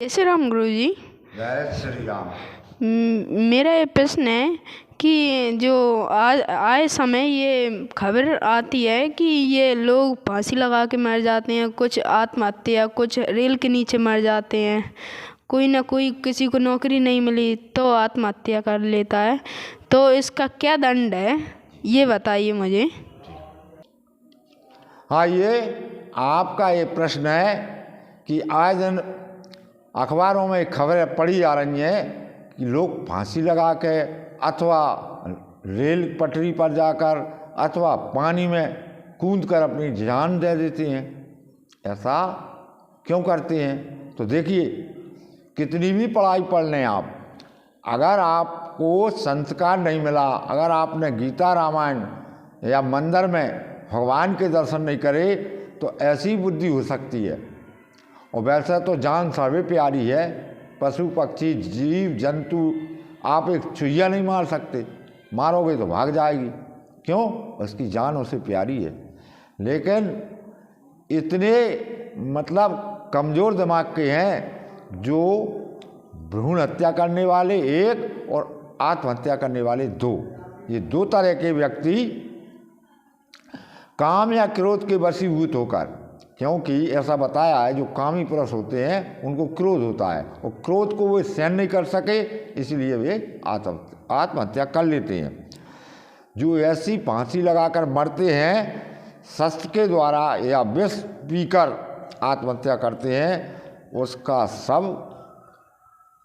जय श्री राम गुरु जी। जय श्री राम। मेरा ये प्रश्न है कि जो आज आए समय ये खबर आती है कि ये लोग फांसी लगा के मर जाते हैं, कुछ आत्महत्या, कुछ रेल के नीचे मर जाते हैं, कोई ना कोई, किसी को नौकरी नहीं मिली तो आत्महत्या कर लेता है, तो इसका क्या दंड है ये बताइए मुझे। हाँ, ये आपका ये प्रश्न है कि आज दिन अखबारों में खबरें पढ़ी जा रही हैं कि लोग फांसी लगा के अथवा रेल पटरी पर जाकर अथवा पानी में कूद कर अपनी जान दे देते हैं। ऐसा क्यों करते हैं? तो देखिए, कितनी भी पढ़ाई पढ़ लें आप, अगर आपको संस्कार नहीं मिला, अगर आपने गीता रामायण या मंदिर में भगवान के दर्शन नहीं करे, तो ऐसी बुद्धि हो सकती है। और वैसे तो जान सभी प्यारी है, पशु पक्षी जीव जंतु, आप एक चुहिया नहीं मार सकते, मारोगे तो भाग जाएगी। क्यों? उसकी जान उसे प्यारी है। लेकिन इतने मतलब कमज़ोर दिमाग के हैं जो भ्रूण हत्या करने वाले एक और आत्महत्या करने वाले दो, ये दो तरह के व्यक्ति काम या क्रोध के वशीभूत होकर, क्योंकि ऐसा बताया है जो कामी पुरुष होते हैं उनको क्रोध होता है और क्रोध को वे सहन नहीं कर सके, इसलिए वे आत्महत्या कर लेते हैं। जो ऐसी फांसी लगाकर मरते हैं, शस्त्र के द्वारा या विष पीकर आत्महत्या करते हैं, उसका सब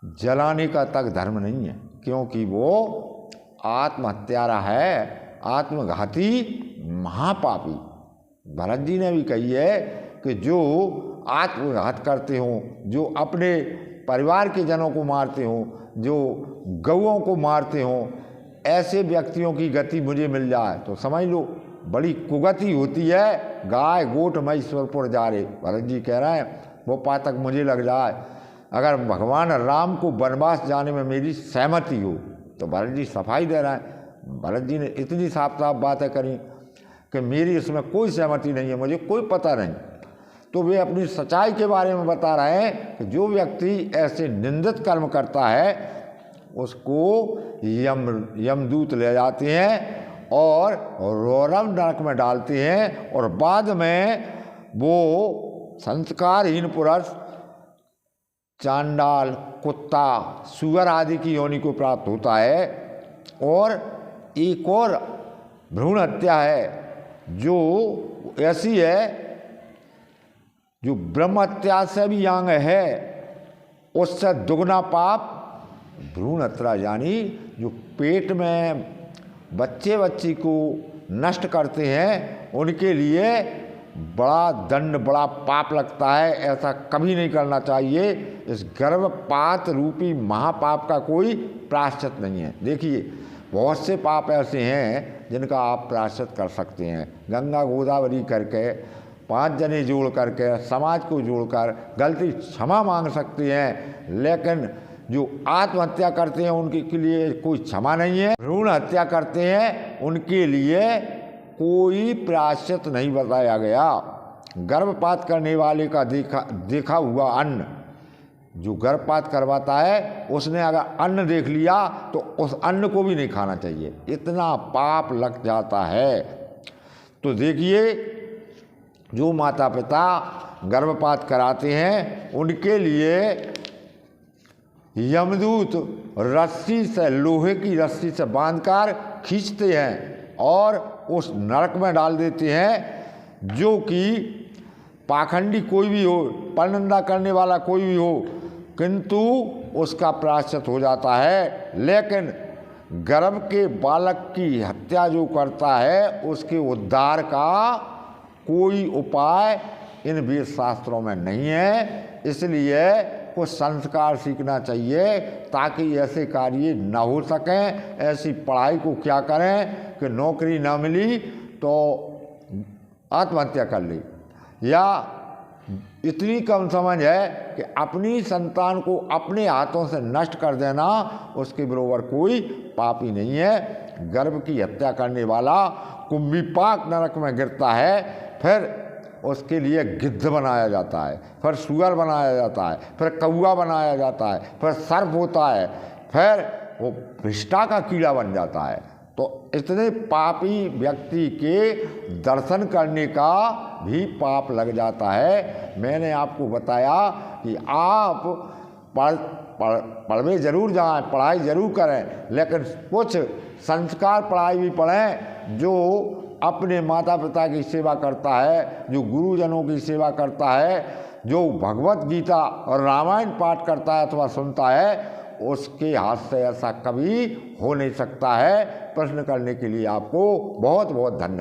जलाने का तक धर्म नहीं है, क्योंकि वो आत्महत्यारा है, आत्मघाती महापापी। भरत जी ने भी कही है कि जो आत्मघात करते हों, जो अपने परिवार के जनों को मारते हों, जो गौओं को मारते हों, ऐसे व्यक्तियों की गति मुझे मिल जाए तो समझ लो बड़ी कुगति होती है। गाय गोट मैं ईश्वरपुर जा रहे, भरत जी कह रहे हैं, वो पातक मुझे लग जाए। अगर भगवान राम को वनवास जाने में मेरी सहमति हो, तो भरत जी सफाई दे रहे हैं। भरत जी ने इतनी साफ साफ बातें करी कि मेरी इसमें कोई सहमति नहीं है, मुझे कोई पता नहीं। तो वे अपनी सच्चाई के बारे में बता रहे हैं कि जो व्यक्ति ऐसे निंदित कर्म करता है उसको यमदूत ले जाते हैं और रौरव नरक में डालते हैं, और बाद में वो संस्कारहीन पुरुष चांडाल, कुत्ता, सुअर आदि की योनि को प्राप्त होता है। और एक और भ्रूण हत्या है जो ऐसी है जो ब्रह्म हत्या से भी यांग है, उससे दुगना पाप भ्रूण हत्या, यानी जो पेट में बच्ची को नष्ट करते हैं उनके लिए बड़ा दंड, बड़ा पाप लगता है। ऐसा कभी नहीं करना चाहिए। इस गर्भपात रूपी महापाप का कोई प्रायश्चित नहीं है। देखिए, बहुत से पाप ऐसे हैं जिनका आप प्रायश्चित कर सकते हैं। गंगा गोदावरी करके, 5 जने जोड़ करके, समाज को जोड़कर गलती क्षमा मांग सकते हैं। लेकिन जो आत्महत्या करते हैं उनके लिए कोई क्षमा नहीं है। भ्रूण हत्या करते हैं उनके लिए कोई प्रायश्चित नहीं बताया गया। गर्भपात करने वाले का देखा हुआ अन्न, जो गर्भपात करवाता है उसने अगर अन्न देख लिया तो उस अन्न को भी नहीं खाना चाहिए, इतना पाप लग जाता है। तो देखिए, जो माता पिता गर्भपात कराते हैं उनके लिए यमदूत रस्सी से, लोहे की रस्सी से बांधकर खींचते हैं और उस नरक में डाल देते हैं। जो कि पाखंडी कोई भी हो, परनिंदा करने वाला कोई भी हो, किंतु उसका प्रायश्चित हो जाता है। लेकिन गर्भ के बालक की हत्या जो करता है उसके उद्धार का कोई उपाय इन वेद शास्त्रों में नहीं है। इसलिए कुछ संस्कार सीखना चाहिए ताकि ऐसे कार्य न हो सकें। ऐसी पढ़ाई को क्या करें कि नौकरी ना मिली तो आत्महत्या कर ली, या इतनी कम समझ है कि अपनी संतान को अपने हाथों से नष्ट कर देना, उसके बराबर कोई पाप ही नहीं है। गर्भ की हत्या करने वाला कुंभीपाक नरक में गिरता है। फिर उसके लिए गिद्ध बनाया जाता है, फिर सुअर बनाया जाता है, फिर कौआ बनाया जाता है, फिर सर्प होता है, फिर वो विष्ठा का कीड़ा बन जाता है। तो इतने पापी व्यक्ति के दर्शन करने का भी पाप लग जाता है। मैंने आपको बताया कि आप पढ़वे जरूर जाएं, पढ़ाई जरूर करें, लेकिन कुछ संस्कार पढ़ाई भी पढ़ें। जो अपने माता पिता की सेवा करता है, जो गुरुजनों की सेवा करता है, जो भगवत गीता और रामायण पाठ करता है अथवा सुनता है, उसके हाथ से ऐसा कभी हो नहीं सकता है। प्रश्न करने के लिए आपको बहुत बहुत धन्यवाद।